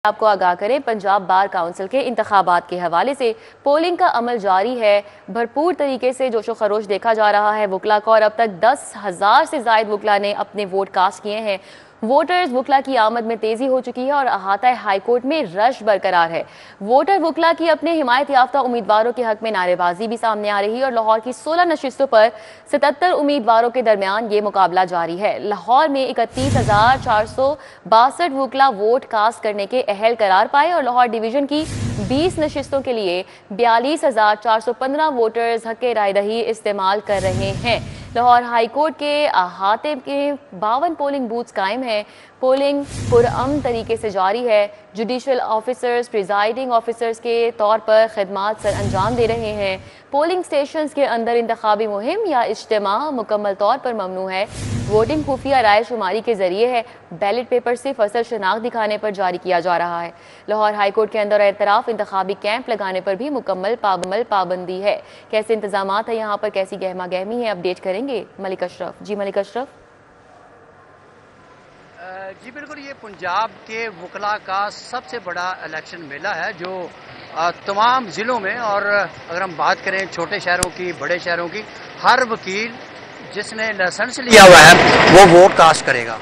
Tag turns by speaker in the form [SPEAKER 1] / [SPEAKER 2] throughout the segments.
[SPEAKER 1] आपको आगाह करें, पंजाब बार काउंसिल के इंतखाबात के हवाले से पोलिंग का अमल जारी है। भरपूर तरीके से जोशो खरोश देखा जा रहा है वुकला को, और अब तक 10,000 से जायद वुकला ने अपने वोट कास्ट किए हैं। वोटर्स वुकला की आमद में तेजी हो चुकी है और अहाता हाईकोर्ट में रश बरकरार है। वोटर वुकला की अपने हिमायत याफ्ता उम्मीदवारोर के हक में नारेबाजी भी सामने आ रही है और लाहौर की 16 नशिस्तों पर 77 उम्मीदवारों के दरमियान ये मुकाबला जारी है। लाहौर में 31,462 वुकला वोट कास्ट करने के अहल करार पाए और लाहौर डिवीजन की 20 नशिस्तों के लिए 42,415 वोटर्स हक रायदही इस्तेमाल कर रहे हैं। लाहौर हाईकोर्ट के अहाते के 52 पोलिंग बूथ्स कायम हैं। पोलिंग पुरअमन तरीके से जारी है। जुडिशल ऑफिसर्स प्रिजाइडिंग ऑफिसर्स के तौर पर खिदमात सर अंजाम दे रहे हैं। पोलिंग स्टेशंस के अंदर इंतखाबी मुहिम या इज्तिमा मुकम्मल तौर पर ममनू है। वोटिंग खुफिया राय शुमारी के जरिए है। बैलेट पेपर से फसल शनाख्त दिखाने पर जारी किया जा रहा है। लाहौर हाईकोर्ट के अंदर एतराफ इंतखाबी कैंप लगाने पर भी मुकम्मल पाबंदी है। कैसे इंतजाम है यहाँ पर, कैसी गहमा गहमी है, अपडेट करेंगे मलिक अशरफ। जी मलिक अशरफ।
[SPEAKER 2] जी बिल्कुल, ये पंजाब के वकला का सबसे बड़ा इलेक्शन मेला है जो तमाम ज़िलों में, और अगर हम बात करें छोटे शहरों की, बड़े शहरों की, हर वकील जिसने लाइसेंस लिया हुआ है वो वोट कास्ट करेगा।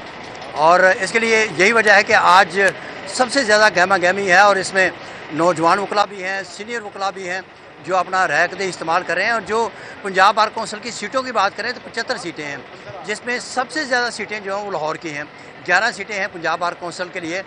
[SPEAKER 2] और इसके लिए यही वजह है कि आज सबसे ज़्यादा गहमा गहमी है और इसमें नौजवान वकला भी हैं, सीनियर वकला भी हैं जो अपना रैकदे इस्तेमाल कर रहे हैं। और जो पंजाब बार कौंसिल की सीटों की बात करें तो 75 सीटें हैं, जिसमें सबसे ज़्यादा सीटें जो हैं वो लाहौर की हैं। 11 सीटें हैं पंजाब बार कौंसिल के लिए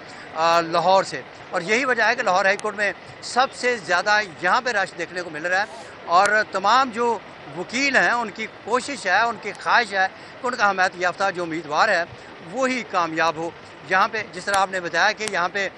[SPEAKER 2] लाहौर से। और यही वजह है कि लाहौर हाई कोर्ट में सबसे ज़्यादा यहाँ पे रश देखने को मिल रहा है। और तमाम जो वकील हैं उनकी कोशिश है, उनकी ख्वाहिश है कि उनका हमायत याफ्ता जो उम्मीदवार है वो ही कामयाब हो। यहाँ पे जिस तरह आपने बताया कि यहाँ पे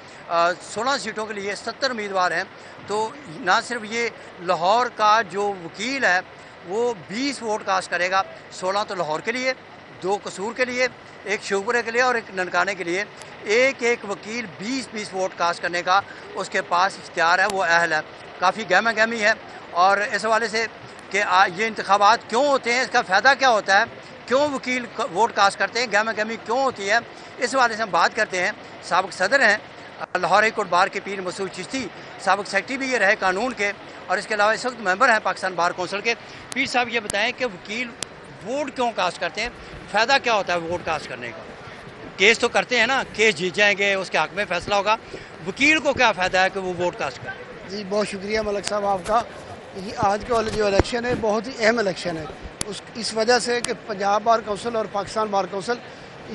[SPEAKER 2] 16 सीटों के लिए 70 उम्मीदवार हैं, तो ना सिर्फ ये लाहौर का जो वकील है वो 20 वोट कास्ट करेगा। 16 तो लाहौर के लिए, 2 कसूर के लिए, 1 शिवपुरे के लिए और 1 ननकाने के लिए। एक वकील 20-20 वोट कास्ट करने का उसके पास इख्तियार है, वो अहल है। काफ़ी गहमा गहमी है। और इस हवाले से कि ये इंतखाबात क्यों होते हैं, इसका फ़ायदा क्या होता है, क्यों वकील वोट कास्ट करते हैं, गहमा गहमी क्यों होती है, इस हवाले से हम बात करते हैं। साबिक सदर हैं लाहौर हाई कोर्ट बार के पीर मसूद चिश्ती, साबिक सेक्रेटरी भी ये रहे कानून के, और इसके अलावा इस वक्त मेंबर हैं पाकिस्तान बार कौंसिल के। पीर साहब ये बताएं कि वकील वोट क्यों कास्ट करते हैं, फ़ायदा क्या होता है वोट कास्ट करने का? केस तो करते हैं ना, केस जीत जाएंगे, उसके हक़ में फ़ैसला होगा। वकील को क्या फ़ायदा है कि वो वोट कास्ट करें?
[SPEAKER 3] जी बहुत शुक्रिया मलिक साहब आपका। ये आज का जो इलेक्शन है बहुत ही अहम इलेक्शन है, इस वजह से कि पंजाब बार कौंसिल और पाकिस्तान बार कौंसिल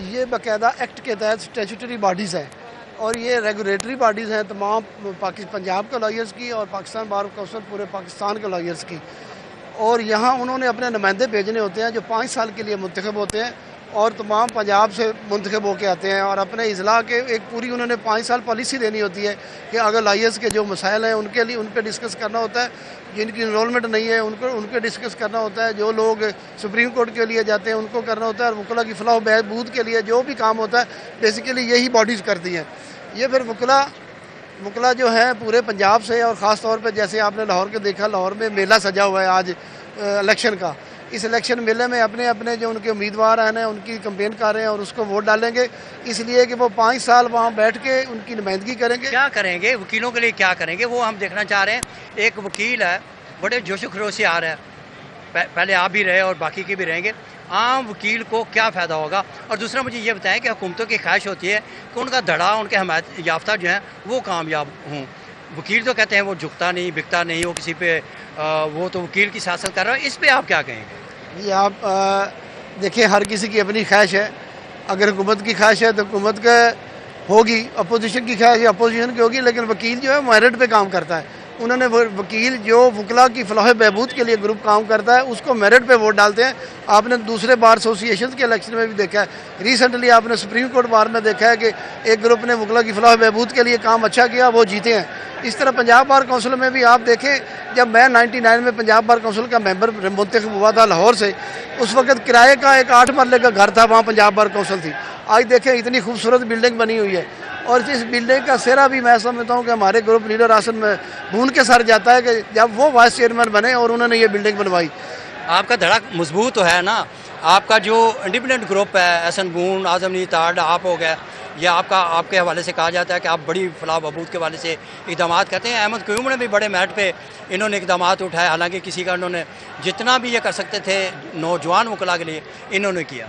[SPEAKER 3] ये बाकायदा एक्ट के तहत स्टैट्यूटरी बॉडीज़ हैं और ये रेगुलेटरी बॉडीज़ हैं तमाम पंजाब के लॉयर्स की और पाकिस्तान बार कौंसिल पूरे पाकिस्तान के लॉयर्स की। और यहाँ उन्होंने अपने नुमाइंदे भेजने होते हैं जो 5 साल के लिए मुंतखब होते हैं और तमाम पंजाब से मुंतखब होकर आते हैं। और अपने इजला के एक पूरी उन्होंने 5 साल पॉलिसी देनी होती है कि अगर लॉयर्स के जो मसाइल हैं उनके लिए उन पर डिस्कस करना होता है, जिनकी इनरोलमेंट नहीं है उनको डिस्कस करना होता है, जो लोग सुप्रीम कोर्ट के लिए जाते हैं उनको करना होता है, और वकला की फलाह बहबूद के लिए जो भी काम होता है बेसिकली यही बॉडीज़ करती हैं। ये फिर वकला जो है पूरे पंजाब से, और ख़ास तौर पर जैसे आपने लाहौर के देखा, लाहौर में मेला सजा हुआ है आज इलेक्शन का। इस इलेक्शन मेले में अपने अपने जो उनके उम्मीदवार हैं उनकी कैंपेन कर रहे हैं और उसको वोट डालेंगे, इसलिए कि वो 5 साल वहाँ बैठ के उनकी नुमाइंदगी करेंगे।
[SPEAKER 2] क्या करेंगे वकीलों के लिए, क्या करेंगे वो हम देखना चाह रहे हैं। एक वकील है बड़े जोशो खरोश से आ रहा है, पहले आप भी रहे और बाकी के भी रहेंगे। आम वकील को क्या फ़ायदा होगा? और दूसरा मुझे ये बताएं कि हुकूमतों की ख्वाहिश होती है कि उनका धड़ा, उनके हमायत याफ्ता जो हैं वो कामयाब हों। वकील तो कहते हैं वो झुकता नहीं, बिकता नहीं, वो किसी पे वो तो वकील की सियासत कर रहा है। इस पर आप क्या कहेंगे?
[SPEAKER 3] ये आप देखिए, हर किसी की अपनी ख्वाहिश है। अगर हुकूमत की ख्वाहिश है तो हुकूमत का होगी, अपोजिशन की ख्वाहिश है अपोजिशन की होगी, लेकिन वकील जो है मेरिट पे काम करता है। उन्होंने वकील जो वकला की फलाह बहबूद के लिए ग्रुप काम करता है उसको मेरिट पे वोट डालते हैं। आपने दूसरे बार एसोसिएशन के इलेक्शन में भी देखा है, रिसेंटली आपने सुप्रीम कोर्ट बार में देखा है कि एक ग्रुप ने वकला की फलाह बहबूद के लिए काम अच्छा किया, वो जीते हैं। इस तरह पंजाब बार कौंसिल में भी आप देखें, जब मैं 99 में पंजाब बार कौंसिल का मेंबर मुंतखब हुआ था लाहौर से, उस वक्त किराए का एक 8 मरले का घर था, वहाँ पंजाब बार कौंसिल थी। आज देखें इतनी खूबसूरत बिल्डिंग बनी हुई है, और इस बिल्डिंग का सिरा भी मैं समझता हूँ कि हमारे ग्रुप लीडर आसन में बून के सर जाता है कि जब वो वाइस चेयरमैन बने और उन्होंने ये बिल्डिंग बनवाई।
[SPEAKER 2] आपका धड़ा मजबूत तो है ना, आपका जो इंडिपेंडेंट ग्रुप है, एहसन बून, आजम नी ताड़, आप हो गए, या आपके हवाले से कहा जाता है कि आप बड़ी फलाह बहबूद के हवाले से इक़दाम करते हैं। अहमद क़यूम ने भी बड़े मेरिट पे इन्होंने इक़दाम उठाए, हालांकि किसी का उन्होंने जितना भी ये कर सकते थे नौजवान वकला के लिए इन्होंने किया।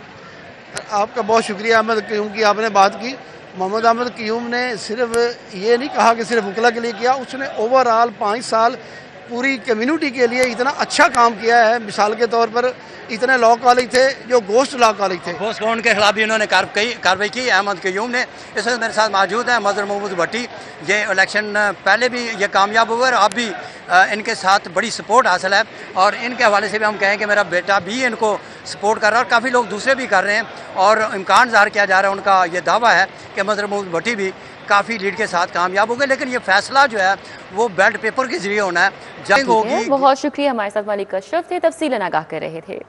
[SPEAKER 3] आपका बहुत शुक्रिया अहमद क़यूम की, आपने बात की। मोहम्मद अहमद क़यूम ने सिर्फ ये नहीं कहा कि सिर्फ वकला के लिए किया, उसने ओवरऑल 5 साल पूरी कम्युनिटी के लिए इतना अच्छा काम किया है। मिसाल के तौर पर इतने लॉ कॉलेज थे जो गोश्त लॉ कॉलेज थे,
[SPEAKER 2] गोश्त कानून के खिलाफ भी इन्होंने कार्रवाई की। अहमद क़यूम ने, इस वक्त मेरे साथ मौजूद हैं मजहर महमूद भट्टी। ये इलेक्शन पहले भी ये कामयाब हुए और अब भी इनके साथ बड़ी सपोर्ट हासिल है और इनके हवाले से भी हम कहें कि मेरा बेटा भी इनको सपोर्ट कर रहा है और काफ़ी लोग दूसरे भी कर रहे हैं और इम्कान ज़ाहिर किया जा रहा है, उनका ये दावा है कि मजहर महमूद भट्टी भी काफ़ी लीड के साथ कामयाब हो गए। लेकिन ये फैसला जो है वो बैलेट पेपर के जरिए होना है, जंग होगी।
[SPEAKER 1] बहुत शुक्रिया, हमारे साथ मलिक अशरफ थे, तफसीलन आगाह कर रहे थे।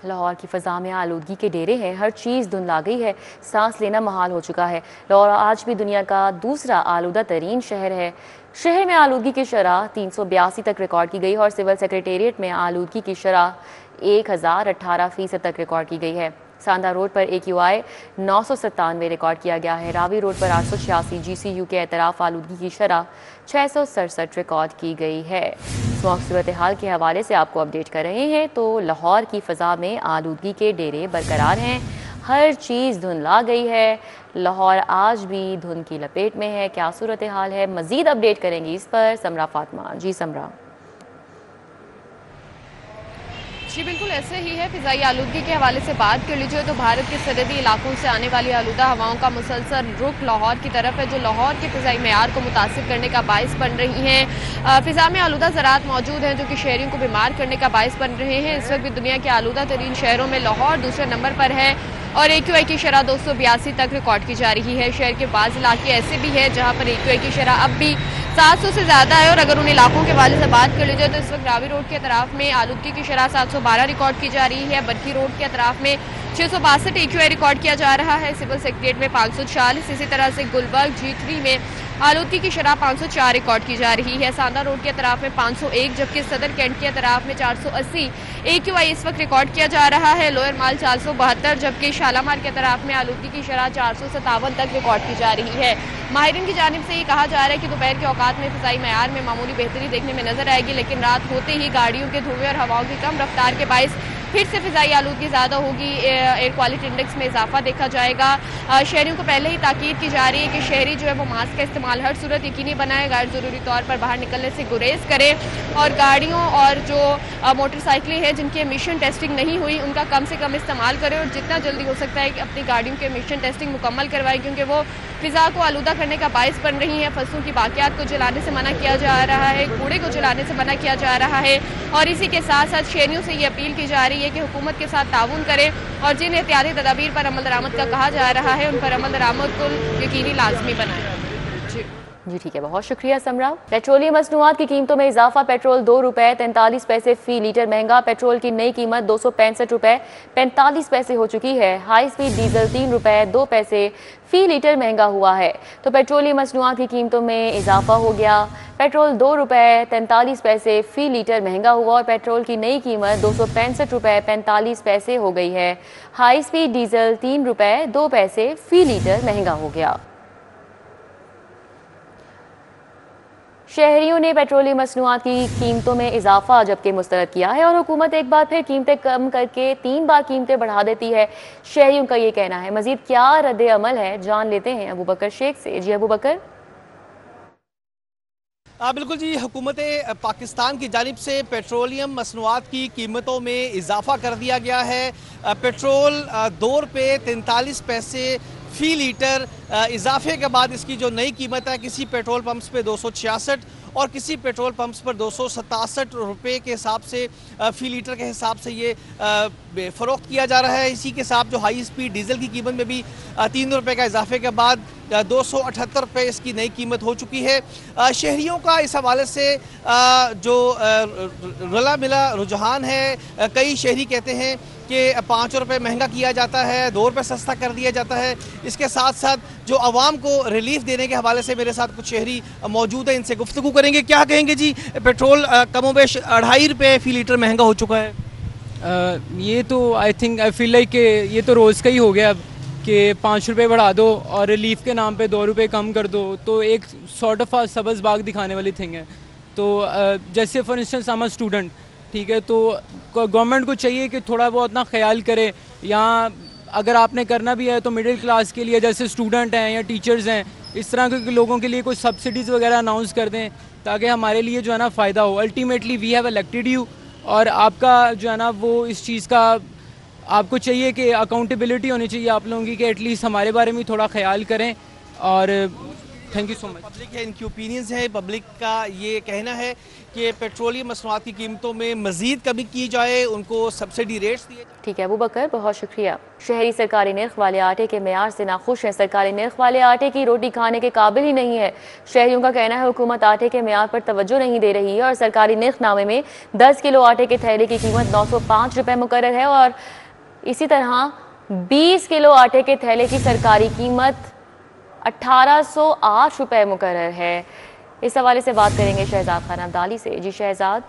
[SPEAKER 1] लाहौर की फ़ज़ा में आलूदगी के डेरे हैं, हर चीज़ धुंधला गई है, सांस लेना महाल हो चुका है। लाहौर आज भी दुनिया का दूसरा आलूदा तरीन शहर है। शहर में आलूदगी की शरह 382 तक रिकॉर्ड की गई है और सिविल सेक्रेटेरिएट में आलूदगी की शरह 1018% तक रिकॉर्ड की गई है। सांदा रोड पर AQI 997 रिकॉर्ड किया गया है। रावी रोड पर 886, GCU के एतराफ़ आलूदगी की शरह 667 रिकॉर्ड की गई है। स्मॉग सूरत हाल के हवाले से आपको अपडेट कर रहे हैं तो लाहौर की फ़ज़ा में आलूदगी के डेरे बरकरार हैं, हर चीज़ धुंधला गई है। लाहौर आज भी धुंध की लपेट में है। क्या सूरत हाल है, मज़ीद अपडेट करेंगी इस पर समरा फातिमा। जी समरा।
[SPEAKER 4] जी बिल्कुल ऐसे ही है। फ़िज़ाई आलूदगी के हवाले से बात कर लीजिए तो भारत के सरहदी इलाकों से आने वाली आलूदा हवाओं का मुसलसल रुख लाहौर की तरफ है, जो लाहौर के फ़िज़ाई मेयार को मुतासिर करने का बायस बन रही हैं। फ़िज़ा में आलूदा ज़रात मौजूद हैं जो कि शहरियों को बीमार करने का बायस बन रहे हैं। इस वक्त भी दुनिया के आलूदा तरीन शहरों में लाहौर दूसरे नंबर पर है और AQI की शरह 282 तक रिकॉर्ड की जा रही है। शहर के बाज़ इलाके ऐसे भी हैं जहाँ पर AQI की शरह अब भी 700 से ज़्यादा है और अगर उन इलाकों के हवाले से बात कर लीजिए तो इस वक्त रावी रोड के अतराफ़ में आलूदगी की शरह 712 रिकॉर्ड की जा रही है। बरकी रोड के अतराफ़ में 662 AQI रिकॉर्ड किया जा रहा है। सिविल सेक्रेटेरिएट में 540, इसी तरह से गुलबर्ग G3 में आलूदगी की शरह 504 रिकॉर्ड की जा रही है। सांदा रोड के अतराफ़ में 501 जबकि सदर कैंट के अतराफ़ में 480 AQI इस वक्त रिकॉर्ड किया जा रहा है। लोअर माल 472 जबकि शालामार के अतराफ़ में आलूदगी की शरह 457 तक रिकॉर्ड की जा रही है। माहिरीन की जानिब से ये कहा जा रहा है कि दोपहर के औकात में फ़िज़ाई मेयार में मामूली बेहतरी देखने में नजर आएगी, लेकिन रात होते ही गाड़ियों के धुएं और हवाओं की कम रफ्तार के बायस फिर से फ़िज़ाई आलूदगी ज़्यादा होगी। एयर क्वालिटी इंडेक्स में इजाफा देखा जाएगा। शहरियों को पहले ही ताकीद की जा रही है कि शहरी जो है वो मास्क का इस्तेमाल हर सूरत यकीनी बनाए, गैर ज़रूरी तौर पर बाहर निकलने से गुरेज करें और गाड़ियों और जो मोटरसाइकिलें हैं जिनकी एमिशन टेस्टिंग नहीं हुई उनका कम से कम इस्तेमाल करें और जितना जल्दी हो सकता है कि अपनी गाड़ियों की एमिशन टेस्टिंग मुकम्मल करवाएं, क्योंकि वो फ़िज़ा को आलूदा करने का बायस बन रही हैं। फसलों की बाकियात को जलाने से मना किया जा रहा है, कूड़े को जलाने से मना किया जा रहा है और इसी के साथ साथ शहरियों से ये अपील की जा रही है कि हुकूमत के साथ ताउन करें और जिन एहतियाती तदाबीर पर अमल दरामद का कहा जा रहा है उन पर अमल दरामद को यकीनी लाजमी बनाएं।
[SPEAKER 1] जी ठीक है, बहुत शुक्रिया समरा। पेट्रोलियम मसनूआत की कीमतों में इजाफा। पेट्रोल 2 रुपये 43 पैसे फी लीटर महंगा। पेट्रोल की नई कीमत 265 रुपये 45 पैसे हो चुकी है। हाई स्पीड डीजल 3 रुपये 2 पैसे फी लीटर महंगा हुआ है। तो पेट्रोलियम मसनूआत की कीमतों में इजाफा हो गया। पेट्रोल 2 रुपये 43 पैसे फी लीटर महंगा हुआ और पेट्रोल की नई कीमत 265 रुपये 45 पैसे हो गई है। हाई स्पीड डीजल 3 रुपये 2 पैसे फी लीटर महंगा हो गया। शहरियों ने पेट्रोलियम मसनूआत की कीमतों में इजाफा जबकि मुस्तरद किया है और हुकूमत एक बार फिर कीमतें कम करके 3 बार कीमतें बढ़ा देती है, शहरियों का ये कहना है। मजीद क्या रद्द अमल है जान लेते हैं अबू बकर शेख से। जी अबू बकर।
[SPEAKER 5] बिल्कुल जी, हुकूमत पाकिस्तान की जानिब से पेट्रोलियम मसनूआत की कीमतों में इजाफा कर दिया गया है। पेट्रोल 2 रुपये 43 पैसे फ़ी लीटर इजाफे के बाद इसकी जो नई कीमत है किसी पेट्रोल पंप्स पे 266 और किसी पेट्रोल पंप्स पर 267 रुपये के हिसाब से फ़ी लीटर के हिसाब से ये फ़रोख्त किया जा रहा है। इसी के साथ जो हाई स्पीड डीजल की कीमत में भी 3 रुपये का इजाफे के बाद 278 रुपये इसकी नई कीमत हो चुकी है। शहरियों का इस हवाले से जो रला मिला रुझान है, कई शहरी कहते हैं कि 5 रुपये महंगा किया जाता है, 2 रुपये सस्ता कर दिया जाता है। इसके साथ साथ जो आवाम को रिलीफ देने के हवाले से मेरे साथ कुछ शहरी मौजूद हैं, इनसे गुफ्तगू करेंगे। क्या कहेंगे जी, पेट्रोल कमोबेश 2.5 रुपये फ़ी लीटर महंगा हो चुका है।
[SPEAKER 6] ये तो आई फील लाइक ये तो रोज़ का ही हो गया। कि 5 रुपये बढ़ा दो और रिलीफ के नाम पे 2 रुपये कम कर दो, तो एक सॉर्ट ऑफ सब्ज़ बाग दिखाने वाली थिंग है। तो जैसे for instance I am student, ठीक है, तो गवर्नमेंट को चाहिए कि थोड़ा बहुत ना ख्याल करे, या अगर आपने करना भी है तो मिडिल क्लास के लिए, जैसे स्टूडेंट हैं या टीचर्स हैं, इस तरह के लोगों के लिए कोई सब्सिडीज़ वगैरह अनाउंस कर दें ताकि हमारे लिए जो है ना फ़ायदा हो। Ultimately we have elected you, और आपका जो है ना वो इस चीज़ का आपको चाहिए कि अकाउंटेबिलिटी होनी चाहिए आप लोगों की, कि एटलीस्ट हमारे बारे में थोड़ा ख्याल करें। और thank you so much.
[SPEAKER 5] Public है, इनकी ओपिनियंस है, पब्लिक का ये कहना है कि पेट्रोलियम मसनूआत की कीमतों में मज़ीद कमी की जाए, उनको सब्सिडी रेट्स दिए जाए।
[SPEAKER 1] ठीक है अबू बकर, बहुत शुक्रिया। शहरी सरकारी निर्ख वाले आटे के मेयार से नाखुश हैं। सरकारी निर्ख वाले आटे की रोटी खाने के काबिल ही नहीं है। शहरियों का कहना है हुकूमत आटे के मेयार पर तवज्जो नहीं दे रही है और सरकारी निर्खनामे में 10 किलो आटे के थैले की कीमत 905 रुपये मुकर्रर है और इसी तरह 20 किलो आटे के थैले की सरकारी कीमत 1808 रुपये मुकर्रर है। इस हवाले से बात करेंगे शहजाद खान अब्दाली से। जी शहजाद।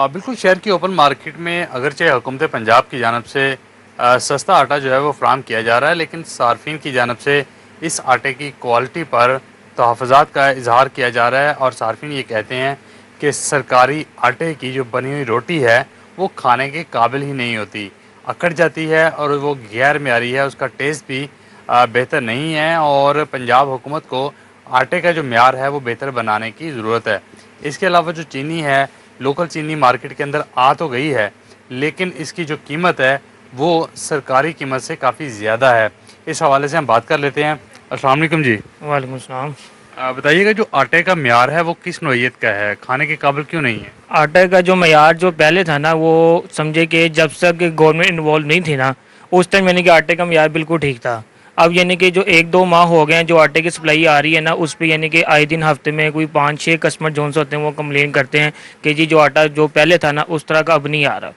[SPEAKER 7] बिल्कुल, शहर की ओपन मार्केट में अगरचे हुकूमत पंजाब की जानब से सस्ता आटा जो है वो फ्राहम किया जा रहा है, लेकिन सार्फिन की जानब से इस आटे की क्वालिटी पर तहफ़्फ़ुज़ात का इजहार किया जा रहा है और सार्फिन ये कहते हैं कि सरकारी आटे की जो बनी हुई रोटी है वो खाने के काबिल ही नहीं होती, अकड़ जाती है और वो गैर मेयारी है, उसका टेस्ट भी बेहतर नहीं है और पंजाब हुकूमत को आटे का जो मेयार है वो बेहतर बनाने की ज़रूरत है। इसके अलावा जो चीनी है, लोकल चीनी मार्केट के अंदर आ तो गई है, लेकिन इसकी जो कीमत है वो सरकारी कीमत से काफ़ी ज़्यादा है। इस हवाले से हम बात कर लेते हैं। अस्सलाम वालेकुम जी।
[SPEAKER 8] वालेकुम सलाम।
[SPEAKER 7] बताइएगा, जो आटे का मेयार है वो किस नौइयत का है, खाने के काबिल क्यों नहीं है?
[SPEAKER 8] आटे का जो मेयार जो पहले था ना, वो समझे कि जब तक गवर्नमेंट इन्वॉल्व नहीं थी ना, उस टाइम यानी कि आटे का मेयार बिल्कुल ठीक था। अब यानी कि जो 1-2 माह हो गए हैं जो आटे की सप्लाई आ रही है ना, उस पर यानी कि आए दिन हफ्ते में कोई 5-6 कस्टमर जोन से होते हैं वो कंप्लेन करते हैं कि जी जो आटा जो पहले था ना उस तरह का अब नहीं आ रहा।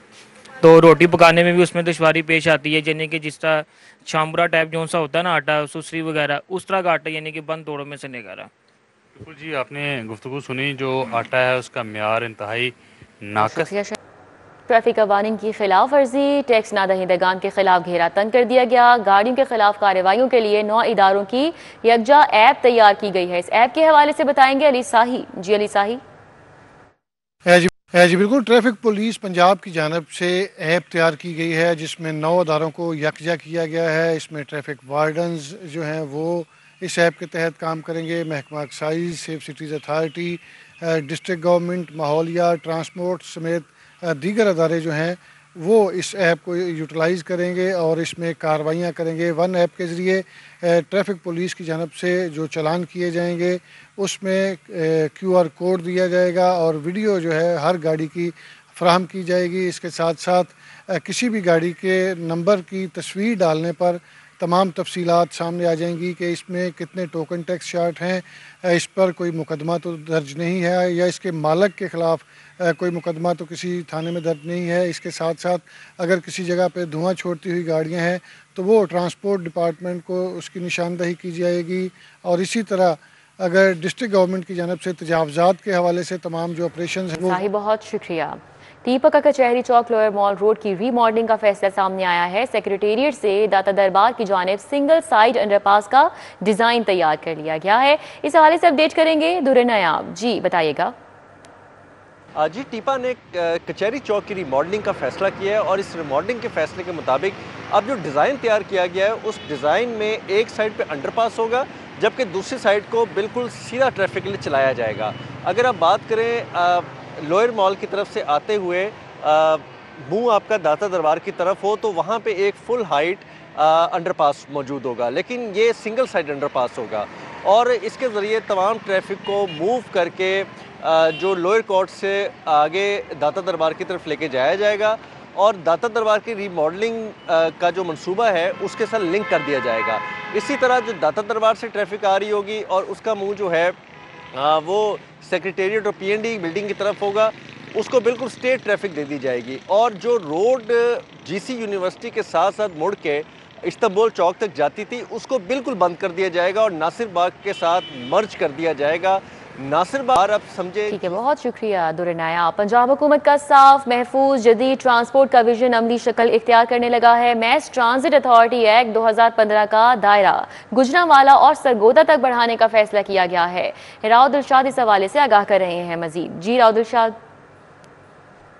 [SPEAKER 8] तो रोटी पकाने में भी उसमें दुश्वारी पेश आती है, यानी कि जिस तरह छामरा टाइप जो सा होता है ना आटा, सुसरी वगैरह, उस तरह का आटा यानी कि बंद तोड़ों में से निकल रहा।
[SPEAKER 7] बिल्कुल जी, आपने गुफ्तगू सुनी, जो आटा है उसका मेयार इंतहाई नाक़िस।
[SPEAKER 1] ट्रैफिक कवानीन की खिलाफ वर्जी, टैक्स नादहिंदगान के खिलाफ घेरा तंग कर दिया गया। गाड़ियों के खिलाफ कार्रवाइयों के लिए 9 इदारों की यकजा ऐप तैयार की गई है। इस ऐप के हवाले से बताएंगे अली साही। जी अली साही।
[SPEAKER 9] जी बिल्कुल, ट्रैफिक पुलिस पंजाब की जानब से ऐप तैयार की गई है जिसमें 9 अदारों को यकजा किया गया है। इसमें ट्रैफिक वार्डन्स जो हैं वो इस ऐप के तहत काम करेंगे। महकमा excise, safe cities authority, district government, माहौलिया, ट्रांसपोर्ट समेत दीगर अदारे जो हैं वो इस ऐप को यूटिलाइज़ करेंगे और इसमें कार्रवाइयाँ करेंगे। वन ऐप के ज़रिए ट्रैफिक पुलिस की जानब से जो चालान किए जाएंगे उसमें QR कोड दिया जाएगा और वीडियो जो है हर गाड़ी की फ्राहम की जाएगी। इसके साथ साथ किसी भी गाड़ी के नंबर की तस्वीर डालने पर तमाम तफसीलात सामने आ जाएंगी कि इसमें कितने टोकन टैक्स चार्ट हैं, इस पर कोई मुकदमा तो दर्ज नहीं है या इसके मालक के ख़िलाफ़ कोई मुकदमा तो किसी थाने में दर्ज नहीं है। इसके साथ साथ अगर किसी जगह पे धुआं छोड़ती हुई गाड़ियां हैं तो वो ट्रांसपोर्ट डिपार्टमेंट को उसकी निशानदही की जाएगी। और इसी तरह अगर डिस्ट्रिक्ट गवर्नमेंट की जानब से तजावज़ात के हवाले से तमाम जो ऑपरेशन हैं वो।
[SPEAKER 1] बहुत शुक्रिया। दीपक का कचहरी चौक लोअर मॉल रोड की रीमॉडलिंग का फैसला सामने आया है। सेक्रेटेरिएट से दाता दरबार की जानिब सिंगल साइड अंडरपास का डिज़ाइन तैयार कर लिया गया है। इस हवाले से अपडेट करेंगे दुर्र नायाब। जी बताइएगा।
[SPEAKER 10] जी, टीपा ने कचहरी चौक की रिमॉडलिंग का फैसला किया है और इस रिमॉडलिंग के फैसले के मुताबिक अब जो डिज़ाइन तैयार किया गया है उस डिज़ाइन में एक साइड पे अंडरपास होगा जबकि दूसरी साइड को बिल्कुल सीधा ट्रैफिक के लिए चलाया जाएगा। अगर आप बात करें लोअर मॉल की तरफ से आते हुए मुँह आपका दाता दरबार की तरफ हो तो वहाँ पे एक फुल हाइट अंडरपास मौजूद होगा, लेकिन ये सिंगल साइड अंडरपास होगा और इसके ज़रिए तमाम ट्रैफिक को मूव करके जो लोअर कोर्ट से आगे दाता दरबार की तरफ लेके जाया जाएगा और दाता दरबार की रीमॉडलिंग का जो मंसूबा है उसके साथ लिंक कर दिया जाएगा। इसी तरह जो दाता दरबार से ट्रैफिक आ रही होगी और उसका मुंह जो है वो सेक्रेटेरिएट और PND बिल्डिंग की तरफ होगा, उसको बिल्कुल स्टेट ट्रैफिक दे दी जाएगी और जो रोड GC यूनिवर्सिटी के साथ साथ मुड़ के इस्तांबुल चौक तक जाती थी उसको बिल्कुल बंद कर दिया जाएगा और नासिर बाग के साथ मर्ज कर दिया जाएगा नासिर बार अब समझे।
[SPEAKER 1] ठीक है, बहुत शुक्रिया दुरनाया। पंजाब हुकूमत का साफ, महफूज, जदीद ट्रांसपोर्ट का विजन अमली शक्ल इख्तियार करने लगा है। मैस ट्रांजिट अथॉरिटी एक्ट 2015 का दायरा गुजरांवाला और सरगोदा तक बढ़ाने का फैसला किया गया है। राव दिलशाद इस हवाले से आगाह कर रहे हैं मजीद। जी राव दिलशाद।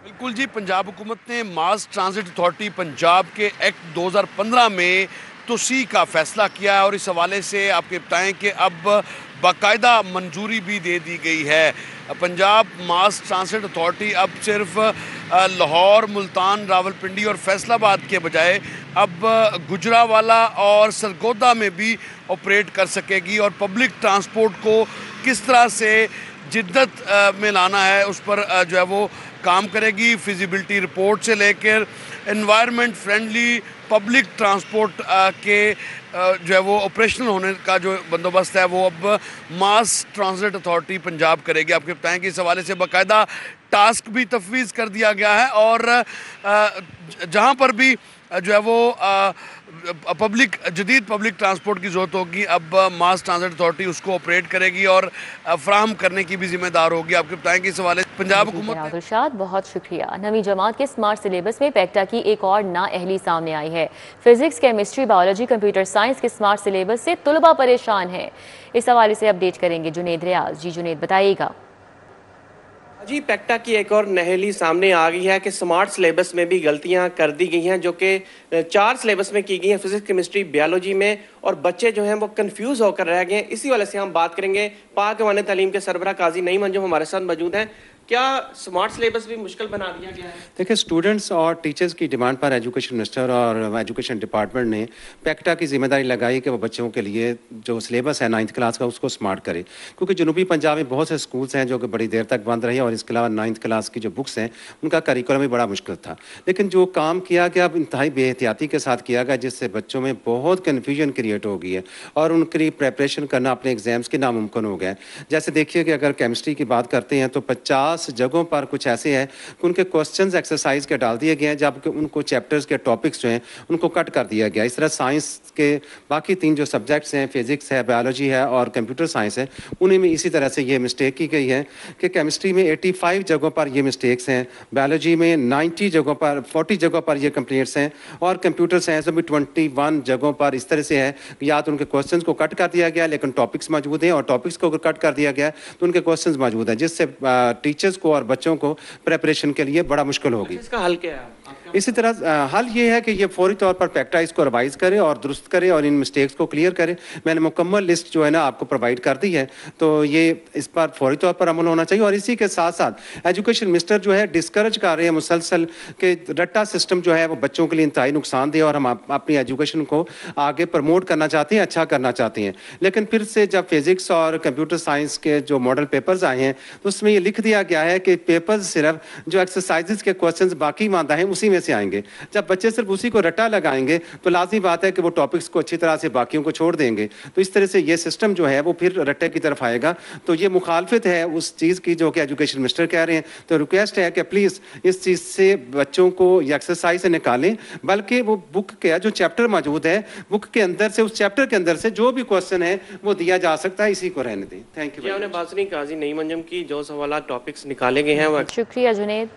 [SPEAKER 11] बिल्कुल जी, पंजाब हुकूमत ने मास ट्रांजिट अथॉरिटी पंजाब के एक्ट 2015 में तोसी का फैसला किया है और इस हवाले से आपके बताएं कि अब बाकायदा मंजूरी भी दे दी गई है। पंजाब मास ट्रांजिट अथॉरिटी अब सिर्फ लाहौर, मुल्तान, रावलपिंडी और फैसलाबाद के बजाय अब गुजरांवाला और सरगोदा में भी ऑपरेट कर सकेगी और पब्लिक ट्रांसपोर्ट को किस तरह से जिद्दत में लाना है उस पर जो है वो काम करेगी। फिजिबिलिटी रिपोर्ट से लेकर एनवायरनमेंट फ्रेंडली पब्लिक ट्रांसपोर्ट के जो है वो ऑपरेशनल होने का जो बंदोबस्त है वो अब मास ट्रांजिट अथॉरिटी पंजाब करेगी। आपके बताएं कि इस हवाले से बाकायदा टास्क भी तफवीज़ कर दिया गया है और जहाँ पर भी जो है वो जदीद पब्लिक ट्रांसपोर्ट की ज़रूरत होगी अब मास ट्रांजिट अथॉरिटी उसको ऑपरेट करेगी और फ्राहम करने की भी जिम्मेदार होगी। आपको बताएं कि इस हवाले से पंजाब हुकूमत
[SPEAKER 1] दिलशाद, बहुत शुक्रिया। नवी जमात के स्मार्ट सिलेबस में पैक्टा की एक और नाअहली सामने आई है। Physics, chemistry, biology, computer science के स्मार्ट सिलेबस से तुलबा परेशान है। इस हवाले से अपडेट करेंगे जुनेद रियाज। जी जुनेद, बताइएगा।
[SPEAKER 12] जी, पैक्टा की एक और नहेली सामने आ गई है कि स्मार्ट सिलेबस में भी गलतियां कर दी गई हैं जो कि 4 सिलेबस में की गई हैं, फिजिक्स, केमिस्ट्री, बायोलॉजी में, और बच्चे जो हैं वो कंफ्यूज होकर रह गए हैं। इसी वाले से हम बात करेंगे। पाक अवान तालीम के सरबराह काजी नईम अंजुम हमारे साथ मौजूद हैं। क्या स्मार्ट सिलेबस भी मुश्किल बना दिया गया है?
[SPEAKER 13] देखिए, स्टूडेंट्स और टीचर्स की डिमांड पर एजुकेशन मिनिस्टर और एजुकेशन डिपार्टमेंट ने पैक्टा की जिम्मेदारी लगाई कि वो बच्चों के लिए जो सिलेबस है 9th क्लास का उसको स्मार्ट करे, क्योंकि जनूबी पंजाब में बहुत से स्कूल्स हैं जो कि बड़ी देर तक बंद रहे और इसके अलावा 9th क्लास की जो बुक्स हैं उनका करिकुलम भी बड़ा मुश्किल था। लेकिन जो काम किया गया अब इंतहाई बेहतियाती के साथ किया गया, जिससे बच्चों में बहुत कन्फ्यूजन क्रिएट हो गई है और उनकी प्रेपरेशन करना अपने एग्जाम्स के नामुमकिन हो गया है। जैसे देखिए कि अगर केमिस्ट्री की बात करते हैं तो 50 जगहों पर कुछ ऐसे हैं कि उनके क्वेश्चंस एक्सरसाइज के डाल दिए गए हैं, जबकि उनको चैप्टर्स के टॉपिक्स जो हैं उनको कट कर दिया गया। इस तरह साइंस के बाकी 3 जो सब्जेक्ट्स हैं, फिजिक्स है, बायोलॉजी है और कंप्यूटर साइंस है, उन्हीं में इसी तरह से ये मिस्टेक की गई है कि केमिस्ट्री में 85 जगहों पर ये मिस्टेक्स हैं, बायोलॉजी में 90 जगहों पर 40 जगहों पर ये कंप्लेंट्स हैं और कंप्यूटर साइंस में भी 21 जगहों पर इस तरह से है कि या तो उनके क्वेश्चंस को कट कर दिया गया लेकिन टॉपिक्स मौजूद हैं और टॉपिक्स को अगर कट कर दिया गया तो उनके क्वेश्चंस मौजूद हैं, जिससे टीचर्स को और बच्चों को प्रेपरेशन के लिए बड़ा मुश्किल होगी।
[SPEAKER 12] इसका हल क्या है?
[SPEAKER 13] इसी तरह हल ये है कि ये फौरी तौर पर पैक्टा इसको रिवाइज करे और दुरुस्त करे और इन मिस्टेक्स को क्लियर करे। मैंने मुकम्मल लिस्ट जो है ना आपको प्रोवाइड कर दी है, तो ये इस पर फौरी तौर पर अमल होना चाहिए। और इसी के साथ साथ एजुकेशन मिनिस्टर जो है डिस्करेज कर रहे हैं मुसलसल के रट्टा सिस्टम जो है वो बच्चों के लिए इंतहाई नुकसानदेह और हम अपनी एजुकेशन को आगे प्रमोट करना चाहते हैं, अच्छा करना चाहते हैं। लेकिन फिर से जब फिजिक्स और कंप्यूटर साइंस के जो मॉडल पेपर्स आए हैं तो उसमें ये लिख दिया गया है कि पेपर्स सिर्फ जो एक्सरसाइजेज के क्वेश्चंस बाकी मानदा है उसी में से आएंगे। जब बच्चे सिर्फ उसी को रट्टा लगाएंगे तो लाजमी बात है कि वो टॉपिक्स को अच्छी तरह से बाकियों को छोड़ देंगे। तो इस तरह से ये सिस्टम जो है वो फिर रट्टे की तरफ आएगा। तो ये मुखालफत है उस चीज़ की जो कि एजुकेशन मिनिस्टर कह रहे हैं। तो रिक्वेस्ट है कि प्लीज़ इस चीज़ से बच्चों को ये एक्सरसाइज से निकालें, बल्कि वो बुक का जो चैप्टर मौजूद है बुक के अंदर से, उस चैप्टर के अंदर से जो भी क्वेश्चन है वो दिया जा सकता है, इसी को रहने दें। Thank you.
[SPEAKER 12] बात सुनी काजी नईम अंजुम की, जो सवाल टॉपिक्स निकाले गए हैं।
[SPEAKER 1] शुक्रिया जुनेद।